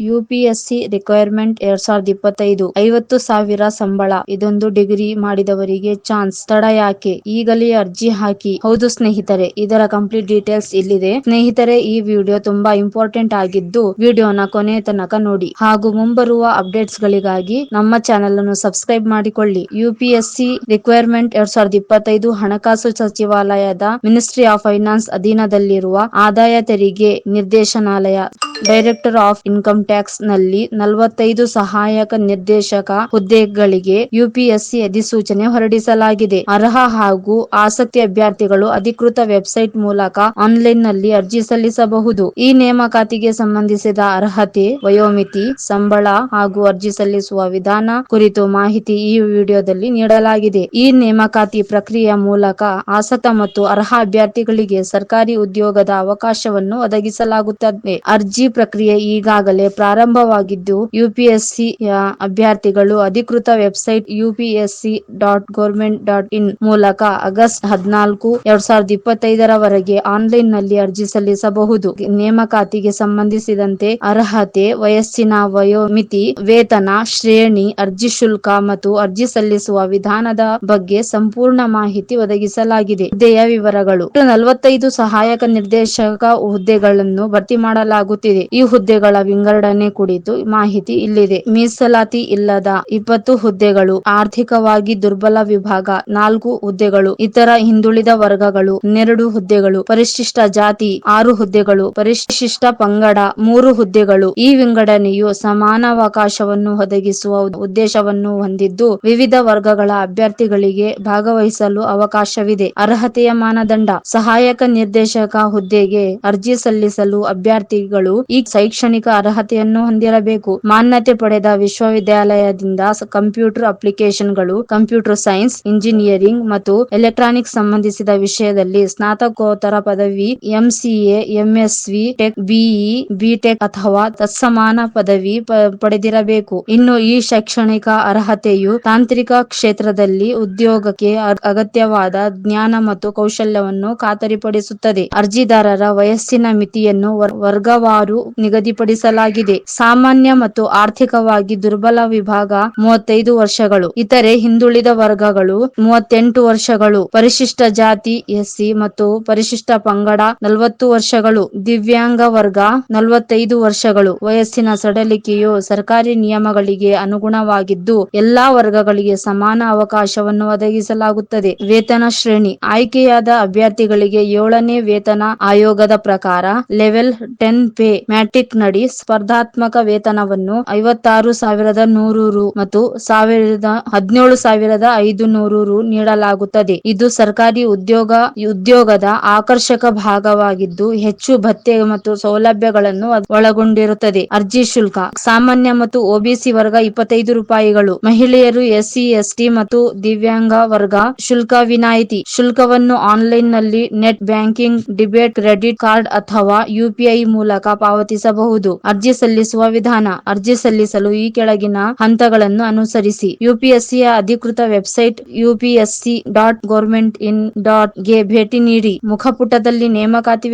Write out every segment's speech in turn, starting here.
UPSC requirement 2025 50,000 ಸಂಬಳ. ಇದೊಂದು degree ಮಾಡಿದವರಿಗೆ ಚಾನ್ಸ್. ತಡ ಯಾಕೆ, ಈಗಲೇ ಅರ್ಜಿ ಹಾಕಿ. ಹೌದು ಸ್ನೇಹಿತರೆ, ಇದರ ಕಂಪ್ಲೀಟ್ ಡೀಟೇಲ್ಸ್ ಇಲ್ಲಿದೆ. ಸ್ನೇಹಿತರೆ, ಈ ವಿಡಿಯೋ ತುಂಬಾ ಇಂಪಾರ್ಟೆಂಟ್ ಆಗಿದ್ದು ವಿಡಿಯೋನ ಕೊನೆ ತನಕ ನೋಡಿ. ಹಾಗೂ ಮುಂಬರುವ ಅಪ್ಡೇಟ್ಸ್ ಗಳಿಗಾಗಿ ನಮ್ಮ ಚಾನೆಲ್ ಅನ್ನು ಸಬ್ಸ್ಕ್ರೈಬ್ ಮಾಡಿಕೊಳ್ಳಿ. ಯುಪಿಎಸ್ಸಿ ರಿಕ್ವೈರ್ಮೆಂಟ್ 2025 ಹಣಕಾಸು ಸಚಿವಾಲಯದ ಮಿನಿಸ್ಟ್ರಿ ಆಫ್ ಫೈನಾನ್ಸ್ ಅಧೀನದಲ್ಲಿರುವ ಆದಾಯ ತೆರಿಗೆ ನಿರ್ದೇಶನಾಲಯ ಡೈರೆಕ್ಟರ್ ಆಫ್ ಇನ್ಕಮ್ ಟ್ಯಾಕ್ಸ್ ನಲ್ಲಿ 45 ಸಹಾಯಕ ನಿರ್ದೇಶಕ ಹುದ್ದೆಗಳಿಗೆ ಯುಪಿಎಸ್ಸಿ ಅಧಿಸೂಚನೆ ಹೊರಡಿಸಲಾಗಿದೆ. ಅರ್ಹ ಹಾಗೂ ಆಸಕ್ತಿ ಅಭ್ಯರ್ಥಿಗಳು ಅಧಿಕೃತ ವೆಬ್ಸೈಟ್ ಮೂಲಕ ಆನ್ಲೈನ್ ನಲ್ಲಿ ಅರ್ಜಿ ಸಲ್ಲಿಸಬಹುದು. ಈ ನೇಮಕಾತಿಗೆ ಸಂಬಂಧಿಸಿದ ಅರ್ಹತೆ, ವಯೋಮಿತಿ, ಸಂಬಳ ಹಾಗೂ ಅರ್ಜಿ ಸಲ್ಲಿಸುವ ವಿಧಾನ ಕುರಿತು ಮಾಹಿತಿ ಈ ವಿಡಿಯೋದಲ್ಲಿ ನೀಡಲಾಗಿದೆ. ಈ ನೇಮಕಾತಿ ಪ್ರಕ್ರಿಯೆಯ ಮೂಲಕ ಆಸಕ್ತ ಮತ್ತು ಅರ್ಹ ಅಭ್ಯರ್ಥಿಗಳಿಗೆ ಸರ್ಕಾರಿ ಉದ್ಯೋಗದ ಅವಕಾಶವನ್ನು ಒದಗಿಸಲಾಗುತ್ತದೆ. ಅರ್ಜಿ ಪ್ರಕ್ರಿಯೆ ಈಗಾಗಲೇ ಪ್ರಾರಂಭವಾಗಿದ್ದು ಯುಪಿಎಸ್ಸಿಯ ಅಭ್ಯರ್ಥಿಗಳು ಅಧಿಕೃತ ವೆಬ್ಸೈಟ್ upsc.government.in ಮೂಲಕ ಆಗಸ್ಟ್ 14, 2025 ರವರೆಗೆ ಆನ್ಲೈನ್ ನಲ್ಲಿ ಅರ್ಜಿ ಸಲ್ಲಿಸಬಹುದು. ನೇಮಕಾತಿಗೆ ಸಂಬಂಧಿಸಿದಂತೆ ಅರ್ಹತೆ, ವಯಸ್ಸಿನ ವಯೋಮಿತಿ, ವೇತನ ಶ್ರೇಣಿ, ಅರ್ಜಿ ಶುಲ್ಕ ಮತ್ತು ಅರ್ಜಿ ಸಲ್ಲಿಸುವ ವಿಧಾನದ ಬಗ್ಗೆ ಸಂಪೂರ್ಣ ಮಾಹಿತಿ ಒದಗಿಸಲಾಗಿದೆ. ಹುದ್ದೆಯ ವಿವರಗಳು: 45 ಸಹಾಯಕ ನಿರ್ದೇಶಕ ಹುದ್ದೆಗಳನ್ನು ಭರ್ತಿ ಮಾಡಲಾಗುತ್ತಿದೆ. ಈ ಹುದ್ದೆಗಳ ವಿಂಗಡಣೆ ಕುರಿತು ಮಾಹಿತಿ ಇಲ್ಲಿದೆ. ಮೀಸಲಾತಿ ಇಲ್ಲದ 20 ಹುದ್ದೆಗಳು, ಆರ್ಥಿಕವಾಗಿ ದುರ್ಬಲ ವಿಭಾಗ 4 ಹುದ್ದೆಗಳು, ಇತರ ಹಿಂದುಳಿದ ವರ್ಗಗಳು 12 ಹುದ್ದೆಗಳು, ಪರಿಶಿಷ್ಟ ಜಾತಿ 6 ಹುದ್ದೆಗಳು, ಪರಿಶಿಷ್ಟ ಪಂಗಡ 3 ಹುದ್ದೆಗಳು. ಈ ವಿಂಗಡಣೆಯು ಸಮಾನಾವಕಾಶವನ್ನು ಒದಗಿಸುವ ಉದ್ದೇಶವನ್ನು ಹೊಂದಿದ್ದು ವಿವಿಧ ವರ್ಗಗಳ ಅಭ್ಯರ್ಥಿಗಳಿಗೆ ಭಾಗವಹಿಸಲು ಅವಕಾಶವಿದೆ. ಅರ್ಹತೆಯ ಮಾನದಂಡ: ಸಹಾಯಕ ನಿರ್ದೇಶಕ ಹುದ್ದೆಗೆ ಅರ್ಜಿ ಸಲ್ಲಿಸಲು ಅಭ್ಯರ್ಥಿಗಳು ಈ ಶೈಕ್ಷಣಿಕ ಅರ್ಹತೆಯನ್ನು ಹೊಂದಿರಬೇಕು. ಮಾನ್ಯತೆ ಪಡೆದ ವಿಶ್ವವಿದ್ಯಾಲಯದಿಂದ ಕಂಪ್ಯೂಟರ್ ಅಪ್ಲಿಕೇಶನ್ಗಳು, ಕಂಪ್ಯೂಟರ್ ಸೈನ್ಸ್, ಇಂಜಿನಿಯರಿಂಗ್ ಮತ್ತು ಎಲೆಕ್ಟ್ರಾನಿಕ್ಸ್ ಸಂಬಂಧಿಸಿದ ವಿಷಯದಲ್ಲಿ ಸ್ನಾತಕೋತ್ತರ ಪದವಿ, MCA, MSc, tech, BE, BTech ಅಥವಾ ತತ್ಸಮಾನ ಪದವಿ ಪಡೆದಿರಬೇಕು. ಇನ್ನು ಈ ಶೈಕ್ಷಣಿಕ ಅರ್ಹತೆಯು ತಾಂತ್ರಿಕ ಕ್ಷೇತ್ರದಲ್ಲಿ ಉದ್ಯೋಗಕ್ಕೆ ಅಗತ್ಯವಾದ ಜ್ಞಾನ ಮತ್ತು ಕೌಶಲ್ಯವನ್ನು ಖಾತರಿಪಡಿಸುತ್ತದೆ. ಅರ್ಜಿದಾರರ ವಯಸ್ಸಿನ ಮಿತಿಯನ್ನು ವರ್ಗವಾರು ನಿಗದಿಪಡಿಸಲಾಗಿದೆ. ಸಾಮಾನ್ಯ ಮತ್ತು ಆರ್ಥಿಕವಾಗಿ ದುರ್ಬಲ ವಿಭಾಗ 35 ವರ್ಷಗಳು, ಇತರೆ ಹಿಂದುಳಿದ ವರ್ಗಗಳು 38 ವರ್ಷಗಳು, ಪರಿಶಿಷ್ಟ ಜಾತಿ ಎಸ್ಸಿ ಮತ್ತು ಪರಿಶಿಷ್ಟ ಪಂಗಡ 40 ವರ್ಷಗಳು, ದಿವ್ಯಾಂಗ ವರ್ಗ 45 ವರ್ಷಗಳು. ವಯಸ್ಸಿನ ಸಡಿಲಿಕೆಯು ಸರ್ಕಾರಿ ನಿಯಮಗಳಿಗೆ ಅನುಗುಣವಾಗಿದ್ದು ಎಲ್ಲಾ ವರ್ಗಗಳಿಗೆ ಸಮಾನ ಅವಕಾಶವನ್ನು ಒದಗಿಸಲಾಗುತ್ತದೆ. ವೇತನ ಶ್ರೇಣಿ: ಆಯ್ಕೆಯಾದ ಅಭ್ಯರ್ಥಿಗಳಿಗೆ 7ನೇ ವೇತನ ಆಯೋಗದ ಪ್ರಕಾರ ಲೆವೆಲ್ 10 ಪೇ ಮ್ಯಾಟ್ರಿಕ್ ನಡಿ ಸ್ಪರ್ಧಾತ್ಮಕ ವೇತನವನ್ನು 56,100 ರು ಮತ್ತು 17,500 ರು ನೀಡಲಾಗುತ್ತದೆ. ಇದು ಸರ್ಕಾರಿ ಉದ್ಯೋಗದ ಆಕರ್ಷಕ ಭಾಗವಾಗಿದ್ದು ಹೆಚ್ಚು ಭತ್ಯೆ ಮತ್ತು ಸೌಲಭ್ಯಗಳನ್ನು ಒಳಗೊಂಡಿರುತ್ತದೆ. ಅರ್ಜಿ ಶುಲ್ಕ: ಸಾಮಾನ್ಯ ಮತ್ತು ಒಬಿಸಿ ವರ್ಗ 25 ರೂಪಾಯಿಗಳು, ಮಹಿಳೆಯರು, ಎಸ್ಸಿ, ಎಸ್ಟಿ ಮತ್ತು ದಿವ್ಯಾಂಗ ವರ್ಗ ಶುಲ್ಕ ವಿನಾಯಿತಿ. ಶುಲ್ಕವನ್ನು ಆನ್ಲೈನ್ ನಲ್ಲಿ net banking, debit credit card ಅಥವಾ ಯುಪಿಐ ಮೂಲಕ ಪಾವತಿಸಬಹುದು. ಅರ್ಜಿ ಸಲ್ಲಿಸುವ ವಿಧಾನ: ಅರ್ಜಿ ಸಲ್ಲಿಸಲು ಈ ಕೆಳಗಿನ ಹಂತಗಳನ್ನು ಅನುಸರಿಸಿ. ಯುಪಿಎಸ್ಸಿಯ ಅಧಿಕೃತ ವೆಬ್ಸೈಟ್ upsc.government.in.ಗೆ ಭೇಟಿ ನೀಡಿ. ಮುಖಪುಟದಲ್ಲಿ ನೇಮಕಾತಿ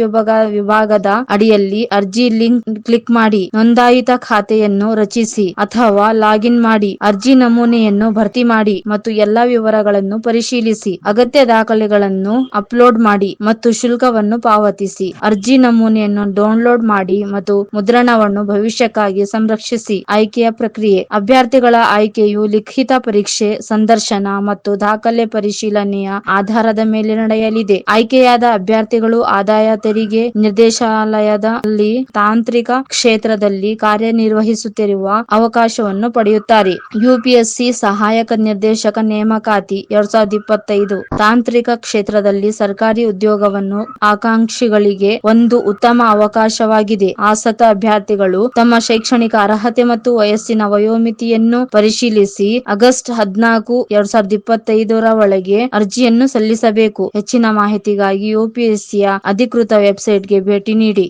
ವಿಭಾಗದ ಅಡಿಯಲ್ಲಿ ಅರ್ಜಿ ಲಿಂಕ್ ಕ್ಲಿಕ್ ಮಾಡಿ. ನೋಂದಾಯಿತ ಖಾತೆಯನ್ನು ರಚಿಸಿ ಅಥವಾ ಲಾಗಿನ್ ಮಾಡಿ. ಅರ್ಜಿ ನಮೂನೆಯನ್ನು ಭರ್ತಿ ಮಾಡಿ ಮತ್ತು ಎಲ್ಲಾ ವಿವರಗಳನ್ನು ಪರಿಶೀಲಿಸಿ. ಅಗತ್ಯ ದಾಖಲೆಗಳನ್ನು ಅಪ್ಲೋಡ್ ಮಾಡಿ ಮತ್ತು ಶುಲ್ಕವನ್ನು ಪಾವತಿಸಿ. ಅರ್ಜಿ ನಮೂನೆಯನ್ನು ಡೌನ್ಲೋಡ್ ಮಾಡಿ ಮತ್ತು ಮುದ್ರಣವನ್ನು ಭವಿಷ್ಯಕ್ಕಾಗಿ ಸಂರಕ್ಷಿಸಿ. ಆಯ್ಕೆಯ ಪ್ರಕ್ರಿಯೆ: ಅಭ್ಯರ್ಥಿಗಳ ಆಯ್ಕೆಯು ಲಿಖಿತ ಪರೀಕ್ಷೆ, ಸಂದರ್ಶನ ಮತ್ತು ದಾಖಲೆ ಪರಿಶೀಲನೆಯ ಆಧಾರದ ಮೇಲೆ ನಡೆಯಲಿದೆ. ಆಯ್ಕೆಯಾದ ಅಭ್ಯರ್ಥಿಗಳು ಆದಾಯ ತೆರಿಗೆ ನಿರ್ದೇಶನಾಲಯದಲ್ಲಿ ತಾಂತ್ರಿಕ ಕ್ಷೇತ್ರದಲ್ಲಿ ಕಾರ್ಯನಿರ್ವಹಿಸುತ್ತಿರುವ ಅವಕಾಶವನ್ನು ಪಡೆಯುತ್ತಾರೆ. ಯುಪಿಎಸ್ಸಿ ಸಹಾಯಕ ನಿರ್ದೇಶಕ ನೇಮಕಾತಿ 2025 ತಾಂತ್ರಿಕ ಕ್ಷೇತ್ರದಲ್ಲಿ ಸರ್ಕಾರಿ ಉದ್ಯೋಗವನ್ನು ಆಕಾಂಕ್ಷಿಗಳಿಗೆ ಒಂದು ಉತ್ತಮ ಅವಕಾಶವಾಗಿದೆ. ಆಸಕ್ತ ಅಭ್ಯರ್ಥಿಗಳು ತಮ್ಮ ಶೈಕ್ಷಣಿಕ ಅರ್ಹತೆ ಮತ್ತು ವಯಸ್ಸಿನ ವಯೋಮಿತಿಯನ್ನು ಪರಿಶೀಲಿಸಿ ಆಗಸ್ಟ್ 14, 2025 ರ ಒಳಗೆ ಅರ್ಜಿಯನ್ನು ಸಲ್ಲಿಸಬೇಕು. ಹೆಚ್ಚಿನ ಮಾಹಿತಿಗಾಗಿ ಯುಪಿಎಸ್ಸಿಯ ಅಧಿಕೃತ ವೆಬ್ಸೈಟ್ಗೆ ಭೇಟಿ ನೀಡಿ.